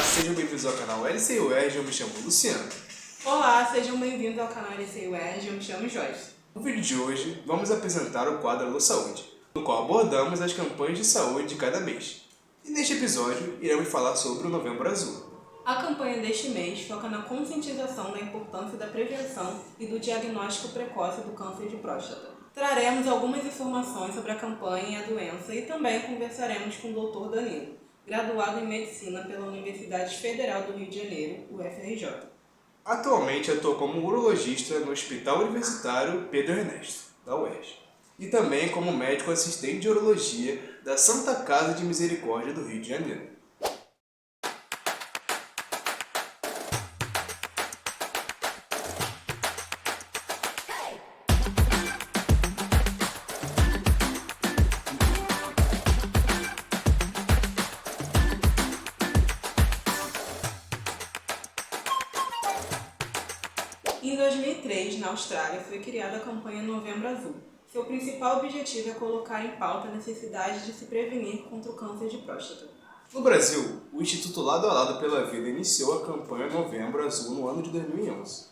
sejam bem-vindos ao canal LCUERJ, eu me chamo Luciano. Olá, sejam bem-vindos ao canal LCUERJ, eu me chamo Joyce. No vídeo de hoje, vamos apresentar o quadro Alô Saúde, no qual abordamos as campanhas de saúde de cada mês. E neste episódio, iremos falar sobre o Novembro Azul. A campanha deste mês foca na conscientização da importância da prevenção e do diagnóstico precoce do câncer de próstata. Traremos algumas informações sobre a campanha e a doença e também conversaremos com o Dr. Danilo, graduado em Medicina pela Universidade Federal do Rio de Janeiro, UFRJ. Atualmente atua como urologista no Hospital Universitário Pedro Ernesto, da UERJ, e também como médico assistente de urologia da Santa Casa de Misericórdia do Rio de Janeiro. Em 2003, na Austrália, foi criada a campanha Novembro Azul. Seu principal objetivo é colocar em pauta a necessidade de se prevenir contra o câncer de próstata. No Brasil, o Instituto Lado a Lado pela Vida iniciou a campanha Novembro Azul no ano de 2011.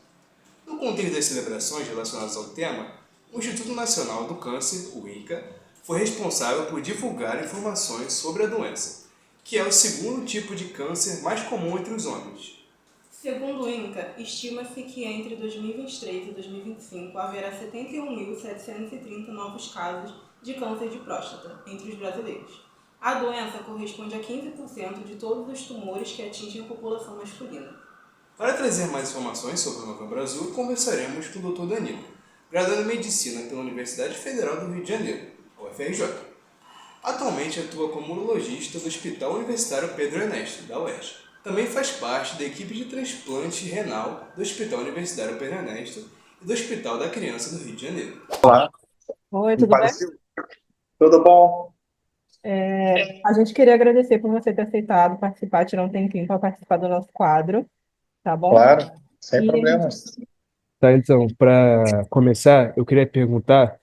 No contexto das celebrações relacionadas ao tema, o Instituto Nacional do Câncer, o INCA, foi responsável por divulgar informações sobre a doença, que é o segundo tipo de câncer mais comum entre os homens. Segundo o INCA, estima-se que entre 2023 e 2025 haverá 71.730 novos casos de câncer de próstata entre os brasileiros. A doença corresponde a 15% de todos os tumores que atingem a população masculina. Para trazer mais informações sobre o Novembro Azul, conversaremos com o Dr. Danilo, graduado em Medicina pela Universidade Federal do Rio de Janeiro, UFRJ. Atualmente atua como urologista do Hospital Universitário Pedro Ernesto, da UERJ. Também faz parte da equipe de transplante renal do Hospital Universitário Pedro Ernesto e do Hospital da Criança do Rio de Janeiro. Olá, Oi, me tudo bem? parece. Tudo bom? A gente queria agradecer por você ter aceitado participar, tirar um tempinho para participar do nosso quadro, tá bom? Claro, sem E a gente, problemas. Tá, então, para começar, eu queria perguntar,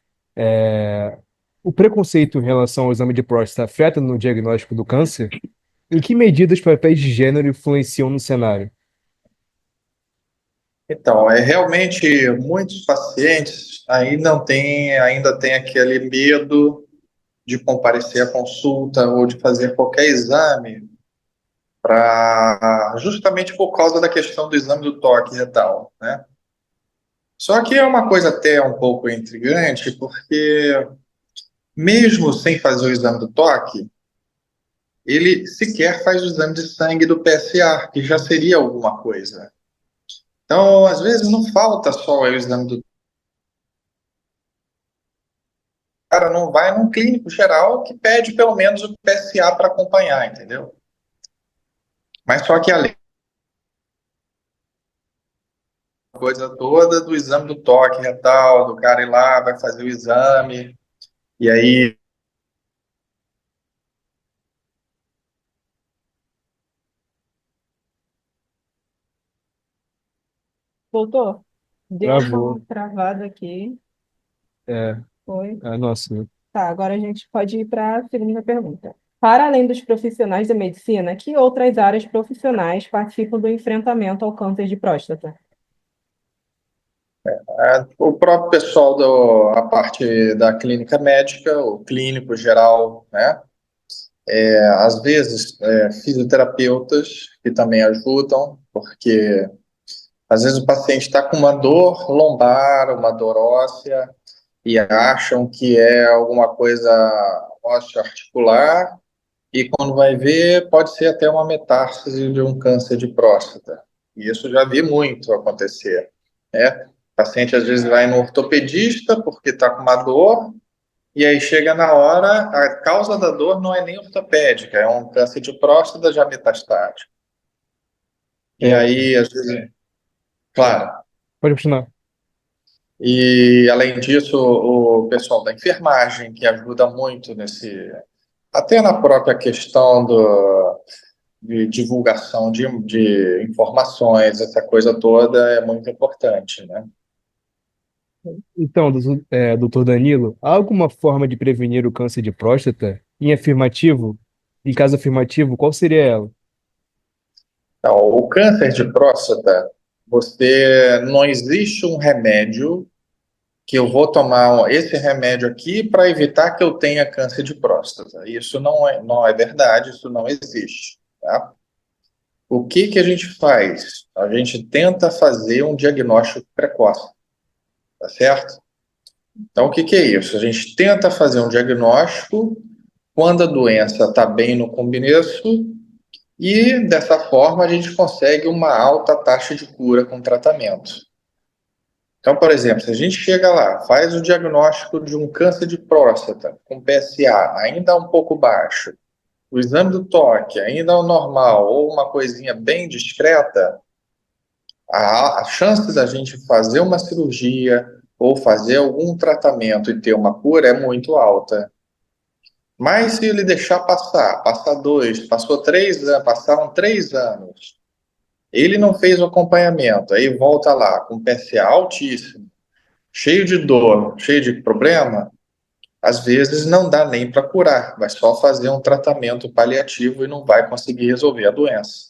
o preconceito em relação ao exame de próstata afeta no diagnóstico do câncer? Em que medida os papéis de gênero influenciam no cenário? Então, realmente muitos pacientes ainda têm aquele medo de comparecer à consulta ou de fazer qualquer exame justamente por causa da questão do exame do toque retal, né? Só que é uma coisa até um pouco intrigante, porque mesmo sem fazer o exame do toque, ele sequer faz o exame de sangue do PSA, que já seria alguma coisa. Então, às vezes, não falta só o exame do cara, não vai num clínico geral que pede pelo menos o PSA para acompanhar, entendeu? Mas só que além da coisa toda do exame do toque retal, do cara ir lá, vai fazer o exame, e aí voltou? Deu uma Travou. travada aqui, É, foi. nossa, Tá, agora a gente pode ir para a segunda pergunta. Para além dos profissionais da medicina, que outras áreas profissionais participam do enfrentamento ao câncer de próstata? o próprio pessoal a parte da clínica médica, o clínico geral, né? Às vezes, fisioterapeutas que também ajudam, porque às vezes o paciente está com uma dor lombar, uma dor óssea, e acham que é alguma coisa osteoarticular, e quando vai ver, pode ser até uma metástase de um câncer de próstata. E isso já vi muito acontecer, né? O paciente às vezes vai no ortopedista porque está com uma dor, e aí chega na hora, a causa da dor não é nem ortopédica, é um câncer de próstata já metastático. E é, aí, às vezes, claro, pode continuar. e além disso, o pessoal da enfermagem, que ajuda muito até na própria questão de divulgação de informações, essa coisa toda é muito importante, né? Então, doutor Danilo, há alguma forma de prevenir o câncer de próstata? Em afirmativo? Em caso afirmativo, qual seria ela? Então, o câncer de próstata, não existe um remédio que eu vou tomar esse remédio aqui para evitar que eu tenha câncer de próstata. Isso não é verdade, isso não existe, tá? O que que a gente faz? A gente tenta fazer um diagnóstico precoce, tá certo? Então, o que que é isso? A gente tenta fazer um diagnóstico quando a doença está bem no começo e, dessa forma, a gente consegue uma alta taxa de cura com tratamento. Então, por exemplo, se a gente chega lá, faz o diagnóstico de um câncer de próstata com PSA ainda um pouco baixo, o exame do toque ainda é o normal ou uma coisinha bem discreta, a chance da gente fazer uma cirurgia ou fazer algum tratamento e ter uma cura é muito alta. Mas se ele deixar passar 2, passou 3 anos, passaram 3 anos, ele não fez o acompanhamento, aí volta lá com PSA altíssimo, cheio de dor, cheio de problema, às vezes não dá nem para curar, vai só fazer um tratamento paliativo e não vai conseguir resolver a doença.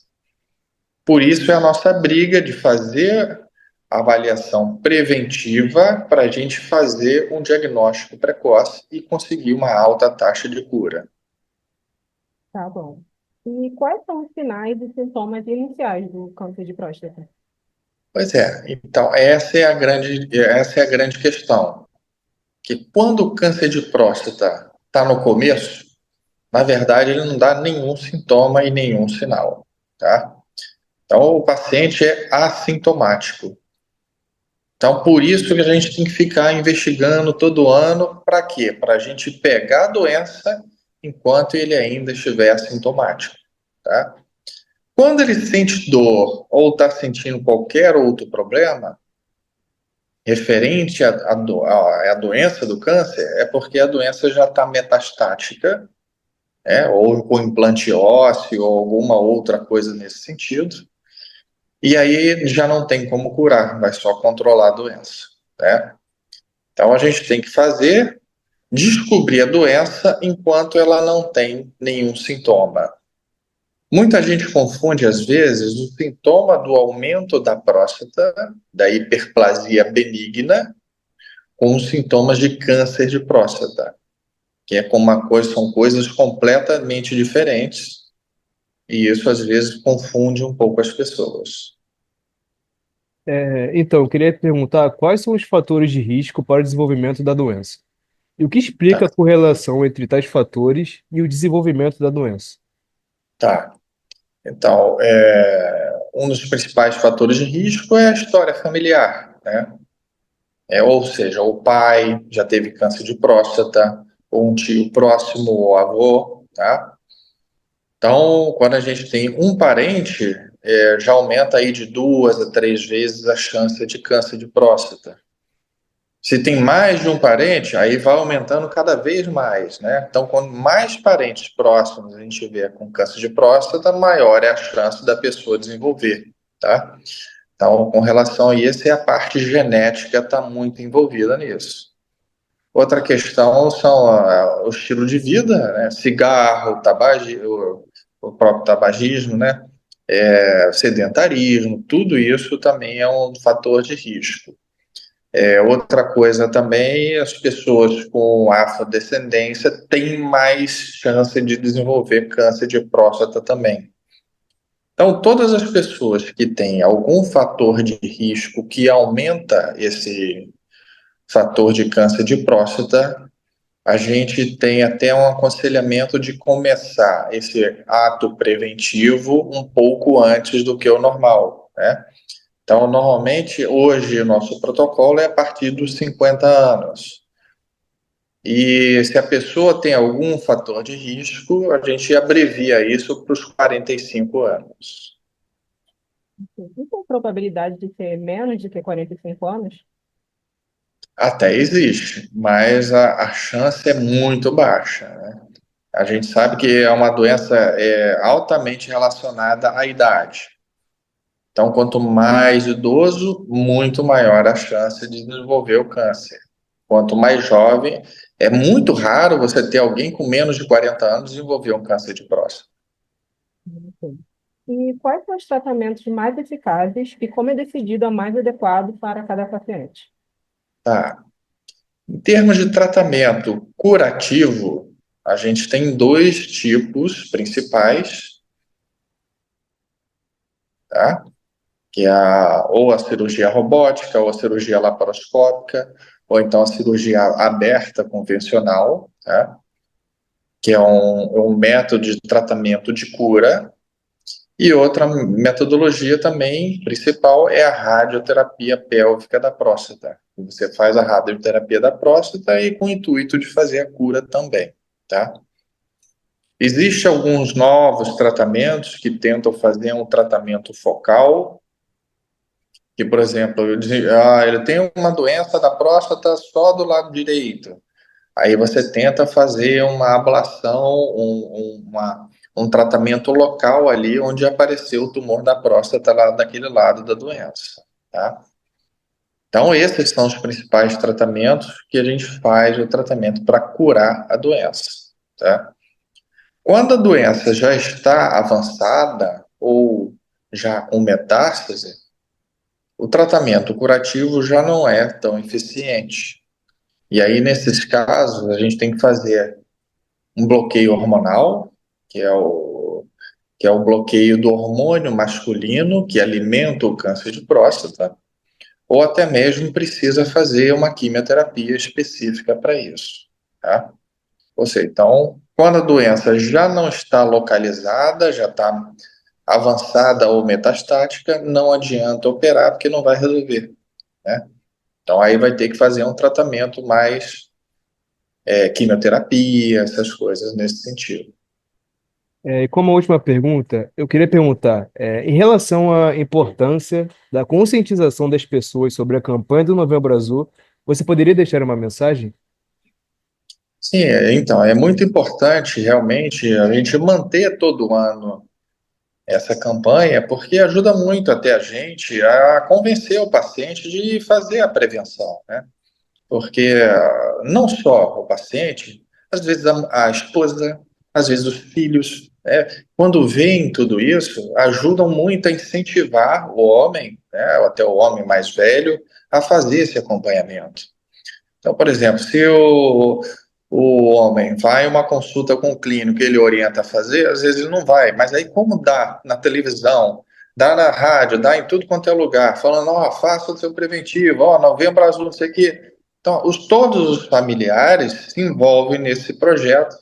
Por isso é a nossa briga de fazer avaliação preventiva para a gente fazer um diagnóstico precoce e conseguir uma alta taxa de cura. Tá bom. E quais são os sinais e sintomas iniciais do câncer de próstata? Pois é, então essa é a grande questão, que quando o câncer de próstata está no começo, na verdade ele não dá nenhum sintoma e nenhum sinal, tá? Então o paciente é assintomático. Então por isso que a gente tem que ficar investigando todo ano, para quê? Para a gente pegar a doença enquanto ele ainda estiver assintomático, tá? Quando ele sente dor ou está sentindo qualquer outro problema referente à doença do câncer, é porque a doença já está metastática, ou com implante ósseo ou alguma outra coisa nesse sentido, e aí já não tem como curar, vai só controlar a doença, né? Então a gente tem que descobrir a doença enquanto ela não tem nenhum sintoma. Muita gente confunde, às vezes, o sintoma do aumento da próstata, da hiperplasia benigna, com os sintomas de câncer de próstata, que são coisas completamente diferentes, e isso, às vezes, confunde um pouco as pessoas. Então, eu queria perguntar quais são os fatores de risco para o desenvolvimento da doença? E o que explica Tá, a correlação entre tais fatores e o desenvolvimento da doença? tá. Então, um dos principais fatores de risco é a história familiar, né? Ou seja, o pai já teve câncer de próstata, ou um tio próximo, ou avô, tá? Então, quando a gente tem um parente, já aumenta aí de 2 a 3 vezes a chance de câncer de próstata. Se tem mais de um parente, aí vai aumentando cada vez mais, né? Então, quanto mais parentes próximos a gente tiver com câncer de próstata, maior é a chance da pessoa desenvolver, tá? Então, com relação a isso, a parte genética está muito envolvida nisso. Outra questão são o estilo de vida, né? Cigarro, o próprio tabagismo, né? Sedentarismo, tudo isso também é um fator de risco. Outra coisa também, as pessoas com afrodescendência têm mais chance de desenvolver câncer de próstata também. Então, todas as pessoas que têm algum fator de risco que aumenta esse fator de câncer de próstata, a gente tem até um aconselhamento de começar esse ato preventivo um pouco antes do que o normal, né? Então, normalmente, hoje, o nosso protocolo é a partir dos 50 anos. E se a pessoa tem algum fator de risco, a gente abrevia isso para os 45 anos. E tem probabilidade de ser menos de que 45 anos? Até existe, mas a chance é muito baixa, né? A gente sabe que é uma doença altamente relacionada à idade. Então, quanto mais idoso, muito maior a chance de desenvolver o câncer. Quanto mais jovem, é muito raro você ter alguém com menos de 40 anos desenvolver um câncer de próstata. Sim. E quais são os tratamentos mais eficazes e como é decidido o mais adequado para cada paciente? Tá. Em termos de tratamento curativo, a gente tem dois tipos principais, tá? Que é ou a cirurgia robótica, ou a cirurgia laparoscópica, ou então a cirurgia aberta convencional, tá? Que é um método de tratamento de cura. E outra metodologia também principal é a radioterapia pélvica da próstata. Você faz a radioterapia da próstata e com o intuito de fazer a cura também, tá? Existem alguns novos tratamentos que tentam fazer um tratamento focal, que, por exemplo, ele tem uma doença da próstata só do lado direito. Aí você tenta fazer uma ablação, um tratamento local ali onde apareceu o tumor da próstata lá daquele lado da doença, tá? Então, esses são os principais tratamentos que a gente faz o tratamento para curar a doença, tá? Quando a doença já está avançada ou já com metástase, o tratamento curativo já não é tão eficiente. E aí, nesses casos, a gente tem que fazer um bloqueio hormonal, que é o bloqueio do hormônio masculino que alimenta o câncer de próstata, ou até mesmo precisa fazer uma quimioterapia específica para isso, tá? Ou seja, então, quando a doença já não está localizada, já está avançada ou metastática, não adianta operar porque não vai resolver, né? Então aí vai ter que fazer um tratamento mais quimioterapia, essas coisas nesse sentido. E como última pergunta, eu queria perguntar, em relação à importância da conscientização das pessoas sobre a campanha do Novembro Azul, você poderia deixar uma mensagem? Sim, então, é muito importante realmente a gente manter todo ano essa campanha, porque ajuda muito até a gente a convencer o paciente de fazer a prevenção, né? Porque não só o paciente, às vezes a esposa, às vezes os filhos, né? Quando veem tudo isso, ajudam muito a incentivar o homem, né? Ou até o homem mais velho, a fazer esse acompanhamento. Então, por exemplo, se o homem vai a uma consulta com o clínico que ele orienta a fazer, às vezes ele não vai, mas aí como dá na televisão, dá na rádio, dá em tudo quanto é lugar, falando, ó, faça o seu preventivo, ó, Novembro Azul, não sei o quê. Então, todos os familiares se envolvem nesse projeto,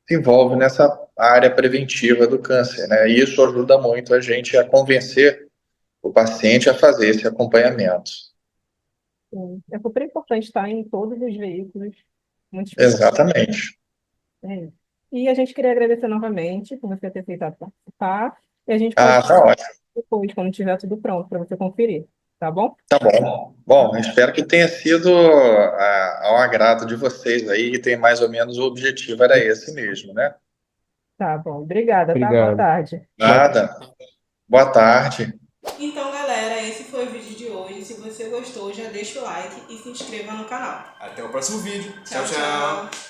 se envolvem nessa área preventiva do câncer, né? E isso ajuda muito a gente a convencer o paciente a fazer esse acompanhamento. Sim, é super importante estar em todos os veículos, muito especial. Exatamente. É isso. E a gente queria agradecer novamente por você ter aceitado participar. E a gente pode Ah, tá ótimo. depois, quando tiver tudo pronto, para você conferir, tá bom? Tá bom. Bom, espero que tenha sido ao agrado de vocês aí, que tem mais ou menos o objetivo era esse mesmo, né? Tá bom. Obrigada, tá? Boa Obrigado. tarde. Nada. Boa tarde. Então, galera, esse foi o vídeo de hoje. Se você gostou, já deixa o like e se inscreva no canal. Até o próximo vídeo. Tchau, Tchau, tchau. tchau.